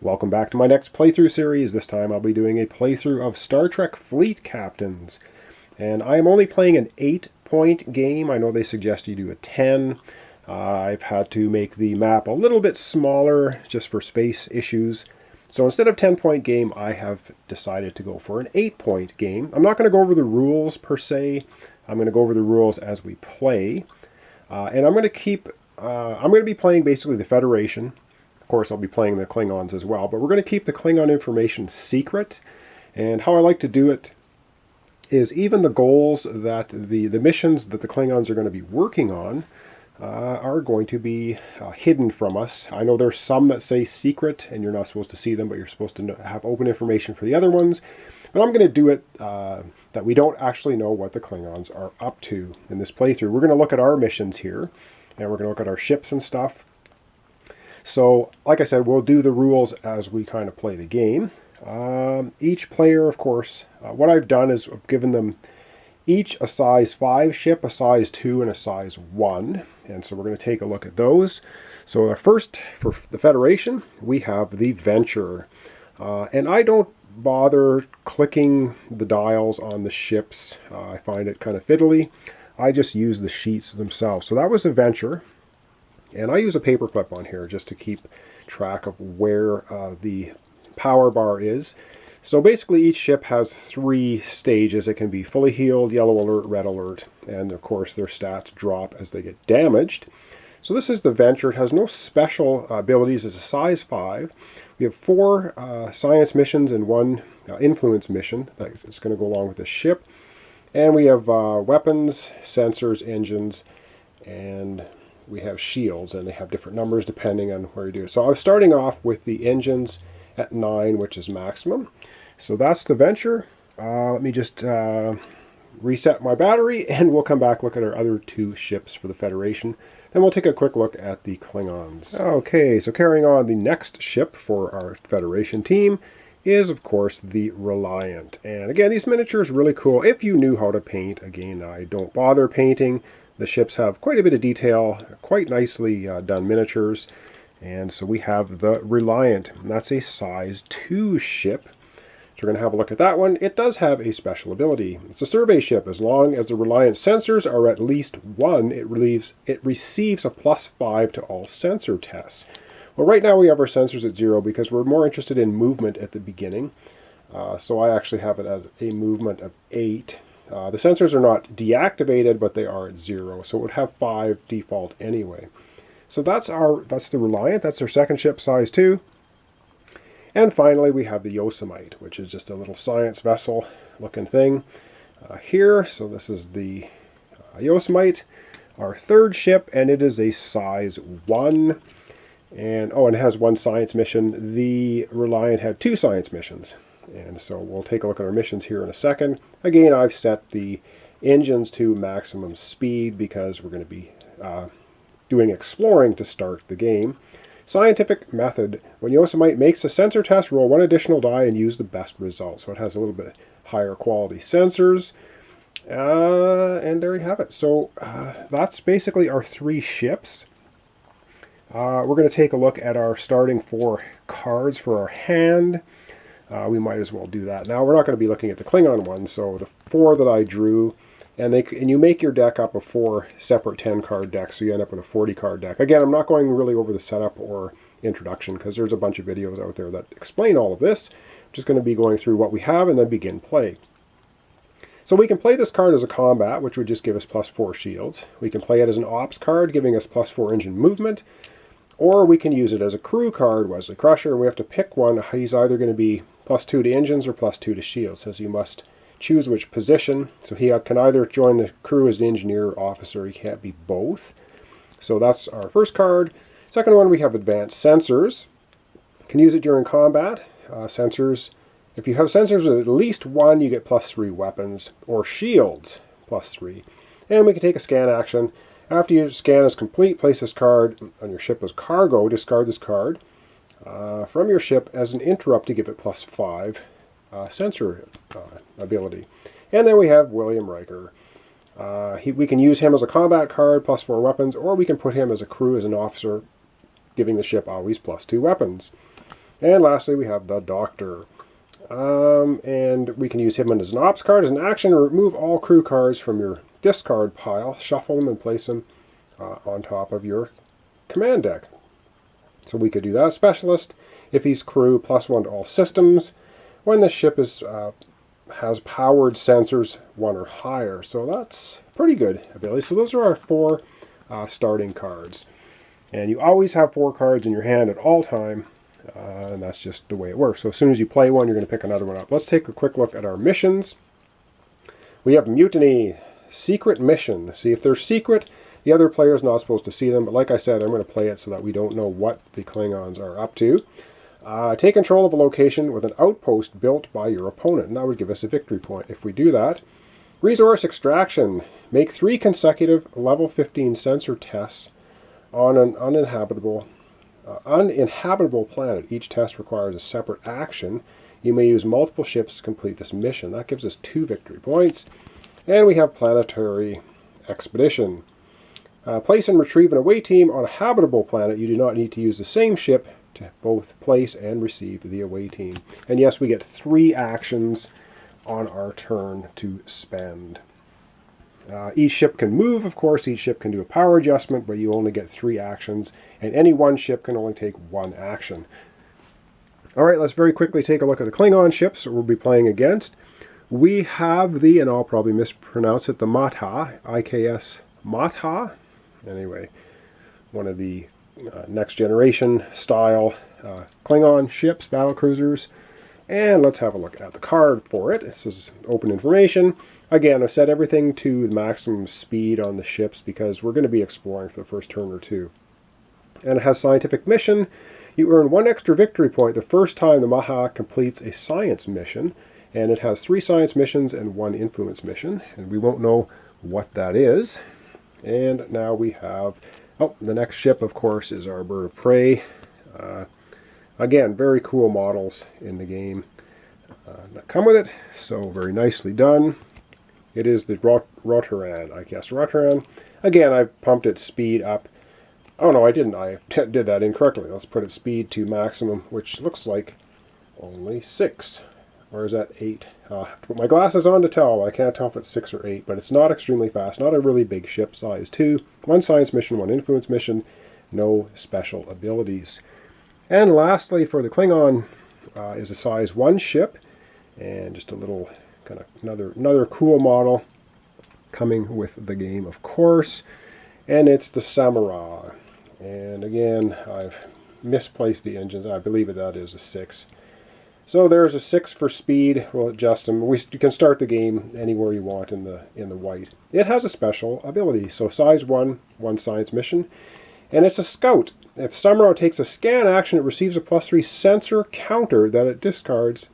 Welcome back to my next playthrough series. This time I'll be doing a playthrough of Star Trek Fleet Captains. And I am only playing an 8-point game. I know they suggest you do a 10. I've had to make the map a little bit smaller just for space issues. So instead of 10-point game, I have decided to go for an 8-point game. I'm not going to go over the rules per se. I'm going to go over the rules as we play. And I'm going to be playing basically the Federation. Of course, I'll be playing the Klingons as well, but we're going to keep the Klingon information secret. And how I like to do it is even the goals that the missions that the Klingons are going to be working on are going to be hidden from us. I know there's some that say secret, and you're not supposed to see them, but you're supposed to have open information for the other ones. But I'm going to do it that we don't actually know what the Klingons are up to in this playthrough. We're going to look at our missions here, and we're going to look at our ships and stuff. So, like I said, we'll do the rules as we kind of play the game. Each player, of course, what I've done is I've given them each a size 5 ship, a size 2, and a size 1. And so we're going to take a look at those. So our first, for the Federation, we have the Venture. And I don't bother clicking the dials on the ships. I find it kind of fiddly. I just use the sheets themselves. So that was the Venture. And I use a paperclip on here just to keep track of where the power bar is. So basically each ship has 3 stages. It can be fully healed, yellow alert, red alert, and of course their stats drop as they get damaged. So this is the Venture. It has no special abilities. It's a size 5. We have 4 science missions and 1 influence mission that's going to go along with the ship. And we have weapons, sensors, engines, and we have shields, and they have different numbers depending on where you do. So I'm starting off with the engines at 9, which is maximum. So that's the Venture. Let me just reset my battery, and we'll come back, look at our other 2 ships for the Federation. Then we'll take a quick look at the Klingons. Okay, so carrying on, the next ship for our Federation team is, of course, the Reliant. And again, these miniatures are really cool if you knew how to paint. Again, I don't bother painting. The ships have quite a bit of detail, quite nicely done miniatures. And so we have the Reliant, and that's a size 2 ship. So we're going to have a look at that one. It does have a special ability. It's a survey ship. As long as the Reliant sensors are at least 1, it receives a +5 to all sensor tests. Well, right now we have our sensors at 0 because we're more interested in movement at the beginning. So I actually have it at a movement of 8. The sensors are not deactivated, but they are at 0, so it would have 5 default anyway. So that's the Reliant. That's our second ship, size 2. And finally, we have the Yosemite, which is just a little science vessel looking thing here. So this is the Yosemite, our third ship, and it is a size 1. And it has 1 science mission. The Reliant had 2 science missions. And so we'll take a look at our missions here in a second. Again, I've set the engines to maximum speed because we're going to be doing exploring to start the game. Scientific method. When Yosemite makes a sensor test, roll 1 additional die and use the best result. So it has a little bit higher quality sensors. And there you have it. So that's basically our 3 ships. We're going to take a look at our starting 4 cards for our hand. We might as well do that. Now, we're not going to be looking at the Klingon one, so the 4 that I drew, and you make your deck up of 4 separate 10-card decks, so you end up with a 40-card deck. Again, I'm not going really over the setup or introduction, because there's a bunch of videos out there that explain all of this. I'm just going to be going through what we have and then begin play. So we can play this card as a combat, which would just give us +4 shields. We can play it as an ops card, giving us +4 engine movement. Or we can use it as a crew card, Wesley Crusher, and we have to pick one. He's either going to be +2 to engines or +2 to shields. Says you must choose which position. So he can either join the crew as an engineer or officer. He can't be both. So that's our first card. Second one, we have advanced sensors. Can use it during combat. Sensors. If you have sensors with at least 1, you get +3 weapons, or shields +3. And we can take a scan action. After your scan is complete, place this card on your ship as cargo. Discard this card from your ship as an interrupt to give it +5 sensor ability. And then we have William Riker. We can use him as a combat card, +4 weapons, or we can put him as a crew, as an officer, giving the ship always +2 weapons. And lastly, we have the Doctor. And we can use him as an ops card. As an action, remove all crew cards from your discard pile, shuffle them and place them on top of your command deck. So we could do that. Specialist, if he's crew, +1 to all systems. When the ship is has powered sensors 1 or higher. So that's pretty good ability. So those are our 4 starting cards. And you always have 4 cards in your hand at all time. And that's just the way it works. So as soon as you play one, you're going to pick another one up. Let's take a quick look at our missions. We have Mutiny, Secret Mission. See, if they're secret, the other player is not supposed to see them. But like I said, I'm going to play it so that we don't know what the Klingons are up to. Take control of a location with an outpost built by your opponent. And that would give us a victory point if we do that. Resource Extraction. Make 3 consecutive level 15 sensor tests on an uninhabitable planet. Each test requires a separate action. You may use multiple ships to complete this mission. That gives us 2 victory points. And we have Planetary Expedition. Place and retrieve an away team on a habitable planet. You do not need to use the same ship to both place and receive the away team. And yes, we get 3 actions on our turn to spend. Each ship can move, of course. Each ship can do a power adjustment, but you only get 3 actions, and any one ship can only take 1 action. All right, let's very quickly take a look at the Klingon ships we'll be playing against. We have the, and I'll probably mispronounce it, the Matha, IKS Matha. Anyway, one of the next generation style Klingon ships, battle cruisers. And let's have a look at the card for it. This is open information. Again, I've set everything to the maximum speed on the ships because we're going to be exploring for the first turn or 2. And it has scientific mission. You earn 1 extra victory point the first time the Maha completes a science mission. And it has 3 science missions and 1 influence mission. And we won't know what that is. And now we have, the next ship, of course, is our Bird of Prey. Again, very cool models in the game that come with it. So very nicely done. It is the Rotaran, I guess. Rotaran. Again, I pumped its speed up. Oh, no, I didn't. I did that incorrectly. Let's put its speed to maximum, which looks like only 6. Or is that 8? Put my glasses on to tell. I can't tell if it's 6 or 8, but it's not extremely fast. Not a really big ship, size 2. 1 science mission, 1 influence mission. No special abilities. And lastly, for the Klingon, is a size 1 ship. And just a little kind of another cool model coming with the game, of course. And it's the Samurai. And again, I've misplaced the engines. I believe that is a 6. So there's a 6 for speed. We'll adjust them. You can start the game anywhere you want in the white. It has a special ability. So size 1, 1 science mission. And it's a scout. If Samurai takes a scan action, it receives a +3 sensor counter that it discards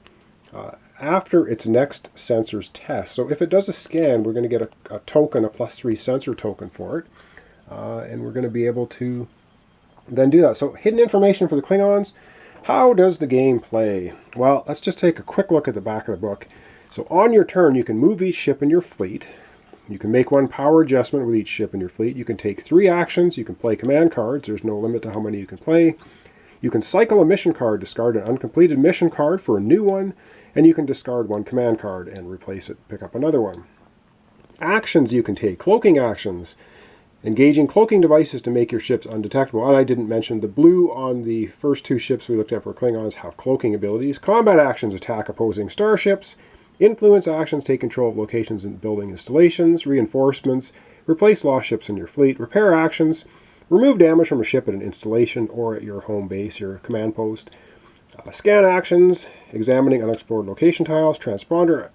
after its next sensor's test. So if it does a scan, we're going to get a token, a +3 sensor token for it. And we're going to be able to then do that. So hidden information for the Klingons. How does the game play? Well, let's just take a quick look at the back of the book. So on your turn, you can move each ship in your fleet. You can make 1 power adjustment with each ship in your fleet. You can take 3 actions. You can play command cards. There's no limit to how many you can play. You can cycle a mission card, discard an uncompleted mission card for a new one, and you can discard 1 command card and replace it, pick up another one. Actions you can take, cloaking actions. Engaging cloaking devices to make your ships undetectable. And I didn't mention the blue on the first 2 ships we looked at for Klingons have cloaking abilities. Combat actions attack opposing starships. Influence actions take control of locations and building installations. Reinforcements replace lost ships in your fleet. Repair actions remove damage from a ship at an installation or at your home base, your command post. Scan actions, examining unexplored location tiles. Transporter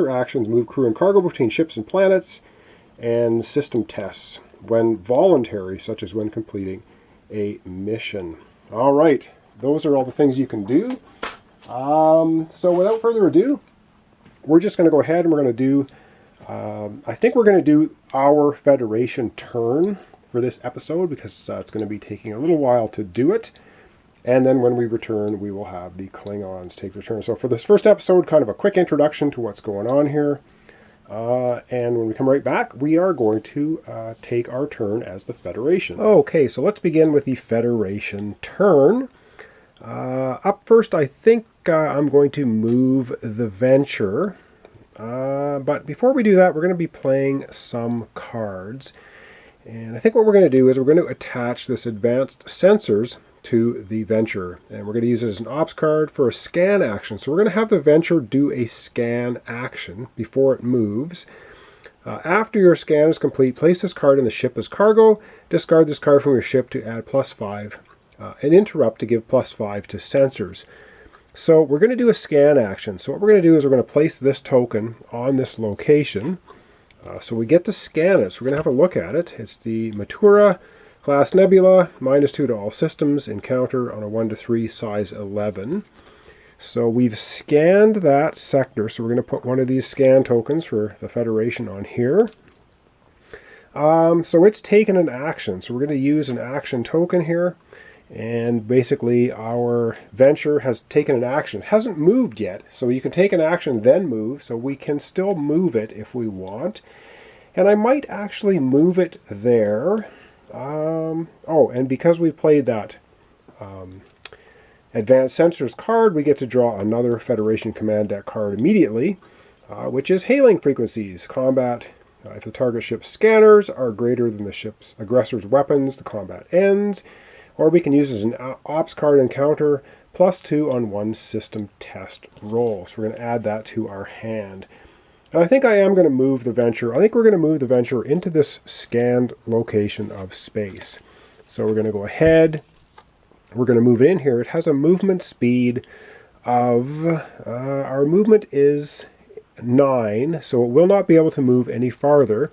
actions move crew and cargo between ships and planets. And system tests when voluntary, such as when completing a mission. All right, those are all the things you can do. So without further ado, we're just going to go ahead and we're going to do, I think we're going to do our Federation turn for this episode because it's going to be taking a little while to do it. And then when we return, we will have the Klingons take their turn. So for this first episode, kind of a quick introduction to what's going on here. And when we come right back, we are going to take our turn as the Federation. Okay, so let's begin with the Federation turn. Up first, I think I'm going to move the Venture. But before we do that, we're going to be playing some cards. And I think what we're going to do is we're going to attach this advanced sensors to the Venture. And we're going to use it as an ops card for a scan action. So we're going to have the Venture do a scan action before it moves. After your scan is complete, place this card in the ship as cargo. Discard this card from your ship to add +5. And interrupt to give +5 to sensors. So we're going to do a scan action. So what we're going to do is we're going to place this token on this location. So we get to scan it. So we're going to have a look at it. It's the Matura class nebula, -2 to all systems, encounter on a 1 to 3, size 11. So we've scanned that sector. So we're going to put one of these scan tokens for the Federation on here. So it's taken an action. So we're going to use an action token here. And basically our Venture has taken an action. It hasn't moved yet, so you can take an action then move, so we can still move it if we want. And I might actually move it there. Oh, and because we played that Advanced Sensors card, we get to draw another Federation Command Deck card immediately, which is Hailing Frequencies. Combat, if the target ship's scanners are greater than the ship's aggressor's weapons, the combat ends. Or we can use it as an ops card encounter, +2 on one system test roll. So we're going to add that to our hand. And I think I am going to move the Venture. I think we're going to move the Venture into this scanned location of space. So we're going to go ahead. We're going to move it in here. It has a movement speed of, our movement is 9, so it will not be able to move any farther.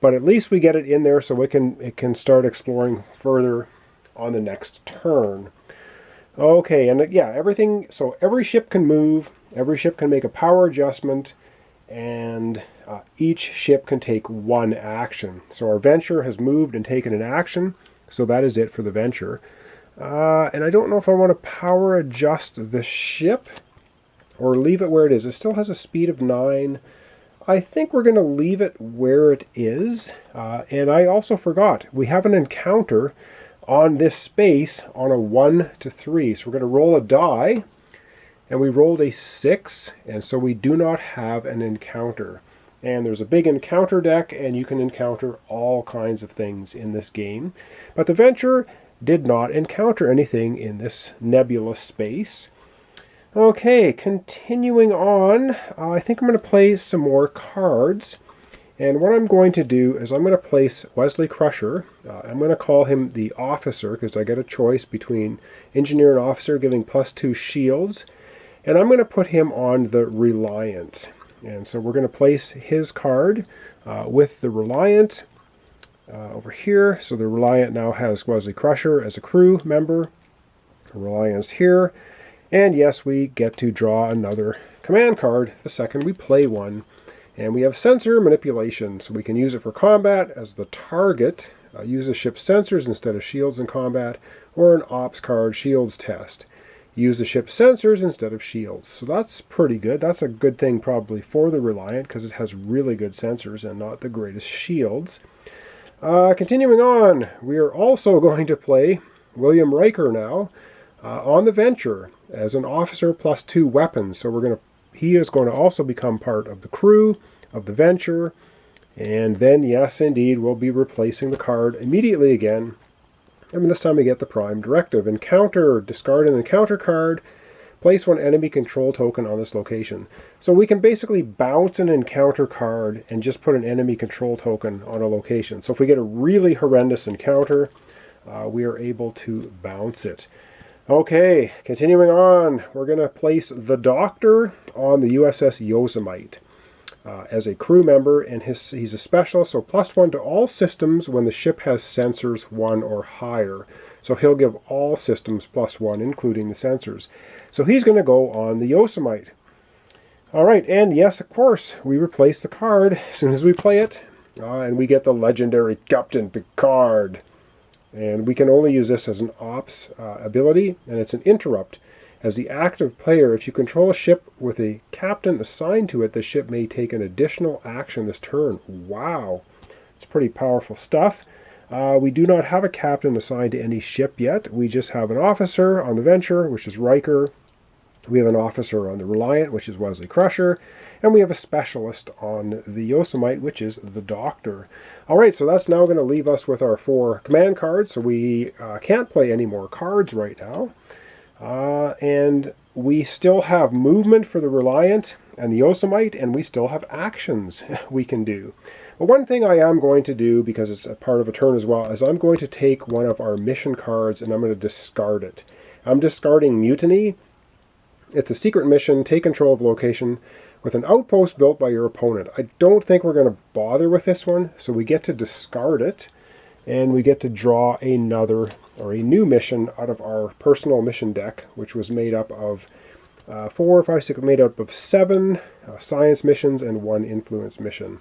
But at least we get it in there so it can start exploring further on the next turn. Okay, and yeah, everything, so every ship can move, every ship can make a power adjustment, and each ship can take one action. So our Venture has moved and taken an action, so that is it for the Venture. And I don't know if I want to power adjust the ship or leave it where it is. It still has a speed of 9. I think we're going to leave it where it is. And I also forgot, we have an encounter on this space on a 1 to 3. So we're going to roll a die, and we rolled a 6, and so we do not have an encounter. And there's a big encounter deck, and you can encounter all kinds of things in this game. But the Venture did not encounter anything in this nebula space. Okay, continuing on, I think I'm going to play some more cards. And what I'm going to do is I'm going to place Wesley Crusher. I'm going to call him the Officer because I get a choice between Engineer and Officer giving +2 shields. And I'm going to put him on the Reliant. And so we're going to place his card with the Reliant over here. So the Reliant now has Wesley Crusher as a crew member. The Reliant's here. And yes, we get to draw another command card the second we play one. And we have sensor manipulation, so we can use it for combat as the target, use the ship's sensors instead of shields in combat, or an ops card shields test. Use the ship's sensors instead of shields. So that's pretty good. That's a good thing probably for the Reliant because it has really good sensors and not the greatest shields. Continuing on, we are also going to play William Riker now on the Venture as an officer +2 weapons. So he is going to also become part of the crew of the Venture. And then, yes, indeed, we'll be replacing the card immediately again. And this time we get the Prime Directive. Encounter, discard an encounter card, place one enemy control token on this location. So we can basically bounce an encounter card and just put an enemy control token on a location. So if we get a really horrendous encounter, we are able to bounce it. Okay, continuing on, we're going to place the Doctor on the USS Yosemite as a crew member, and he's a specialist, so +1 to all systems when the ship has sensors 1 or higher. So he'll give all systems +1, including the sensors. So he's going to go on the Yosemite. All right, and yes, of course, we replace the card as soon as we play it, and we get the legendary Captain Picard. And we can only use this as an ops ability, and it's an interrupt. As the active player, if you control a ship with a captain assigned to it, the ship may take an additional action this turn. Wow, it's pretty powerful stuff. We do not have a captain assigned to any ship yet. We just have an officer on the Venture, which is Riker. We have an officer on the Reliant, which is Wesley Crusher, and we have a specialist on the Yosemite, which is the Doctor. All right, so that's now going to leave us with our 4 command cards, so we can't play any more cards right now. And we still have movement for the Reliant and the Yosemite, and we still have actions we can do. But one thing I am going to do, because it's a part of a turn as well, is I'm going to take one of our mission cards and I'm going to discard it. I'm discarding Mutiny. It's a secret mission, take control of location with an outpost built by your opponent. I don't think we're going to bother with this one, so we get to discard it, and we get to draw another, or a new mission out of our personal mission deck, which was made up of 4, 5, 6, made up of 7 science missions and 1 influence mission.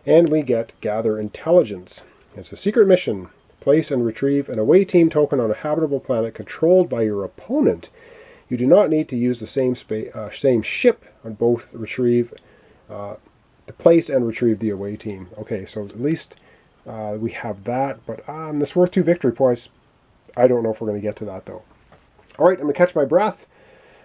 And we get Gather Intelligence. It's a secret mission. Place and retrieve an away team token on a habitable planet controlled by your opponent. You do not need to use the same ship on both retrieve the place and retrieve the away team. Okay, so at least we have that, but this worth 2 victory points. I don't know if we're going to get to that though. All right, I'm going to catch my breath.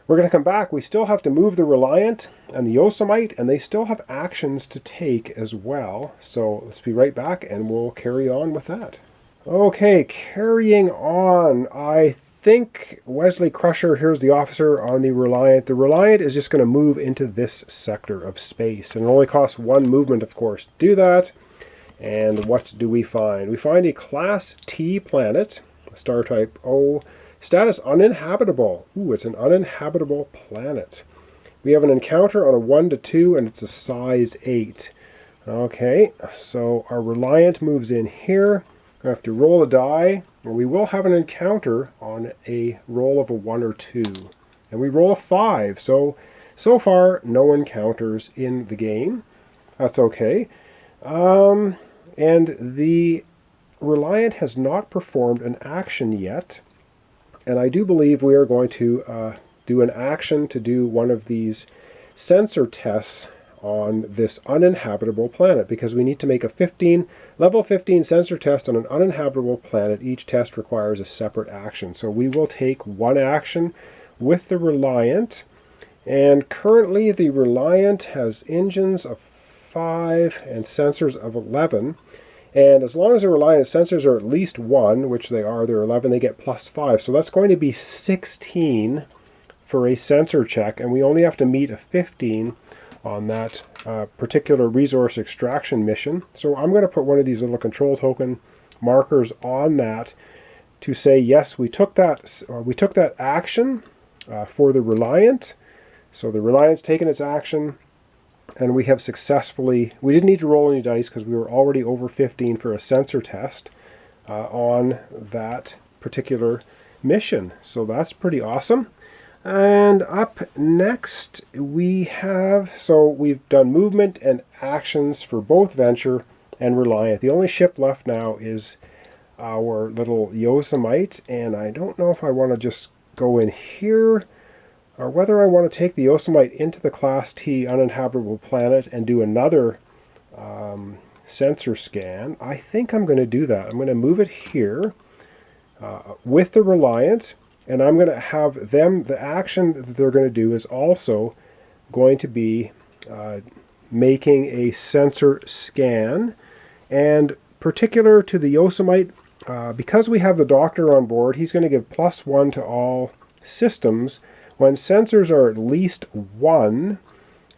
We're going to come back. We still have to move the Reliant and the Yosemite, and they still have actions to take as well. So let's be right back, and we'll carry on with that. Okay, carrying on. I think Wesley Crusher, here's the officer on the Reliant. The Reliant is just going to move into this sector of space, and it only costs 1 movement, of course, to do that. And what do we find? We find a Class T planet, star type O, status uninhabitable. Ooh, it's an uninhabitable planet. We have an encounter on a 1 to 2, and it's a size 8. Okay, so our Reliant moves in here. We have to roll a die, and we will have an encounter on a roll of a 1 or 2. And we roll a 5, so far no encounters in the game. That's okay. And the Reliant has not performed an action yet. And I do believe we are going to do an action to do one of these sensor tests on this uninhabitable planet, because we need to make a level 15 sensor test on an uninhabitable planet. Each test requires a separate action. So we will take 1 action with the Reliant. And currently the Reliant has engines of 5 and sensors of 11. And as long as the Reliant sensors are at least 1, which they are, they're 11, they get +5. So that's going to be 16 for a sensor check, and we only have to meet a 15 on that particular resource extraction mission. So I'm going to put one of these little control token markers on that to say, yes, we took that action for the Reliant. So the Reliant's taken its action, and we have successfully, we didn't need to roll any dice because we were already over 15 for a sensor test on that particular mission. So that's pretty awesome. And up next we have, so we've done movement and actions for both Venture and Reliant. The only ship left now is our little Yosemite, and I don't know if I want to just go in here or whether I want to take the Yosemite into the Class T uninhabitable planet and do another sensor scan. I think I'm going to do that. I'm going to move it here with the Reliant, and I'm going to have them, the action that they're going to do is also going to be making a sensor scan. And particular to the Yosemite, because we have the Doctor on board, he's going to give +1 to all systems when sensors are at least 1,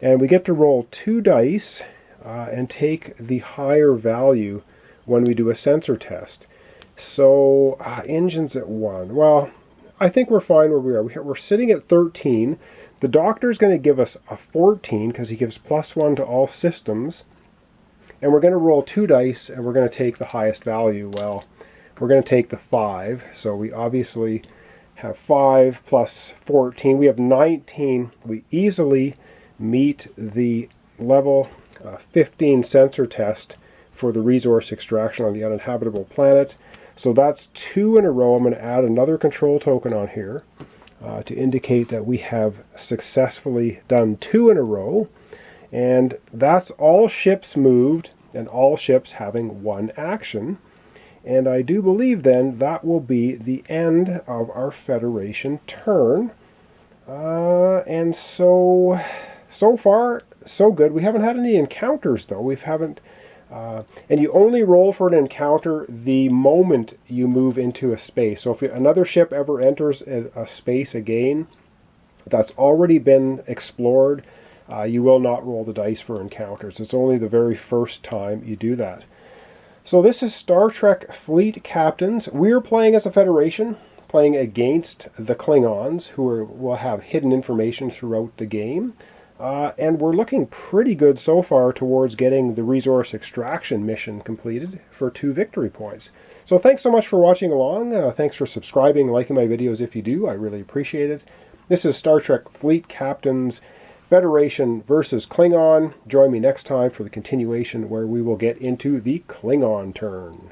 and we get to roll 2 dice and take the higher value when we do a sensor test. So engines at 1. Well, I think we're fine where we are. We're sitting at 13. The Doctor's going to give us a 14 because he gives +1 to all systems. And we're going to roll 2 dice, and we're going to take the highest value. Well, we're going to take the 5. So we obviously have 5 plus 14. We have 19. We easily meet the level 15 sensor test for the resource extraction on the uninhabitable planet. So that's 2 in a row. I'm going to add another control token on here to indicate that we have successfully done 2 in a row. And that's all ships moved and all ships having 1 action. And I do believe then that will be the end of our Federation turn. And so far, so good. We haven't had any encounters, though. We haven't... and you only roll for an encounter the moment you move into a space. So if another ship ever enters a space again that's already been explored, you will not roll the dice for encounters. It's only the very first time you do that. So this is Star Trek Fleet Captains. We're playing as a Federation, playing against the Klingons, who will have hidden information throughout the game. And we're looking pretty good so far towards getting the resource extraction mission completed for 2 victory points. So thanks so much for watching along. Thanks for subscribing, liking my videos if you do. I really appreciate it. This is Star Trek Fleet Captains Federation versus Klingon. Join me next time for the continuation where we will get into the Klingon turn.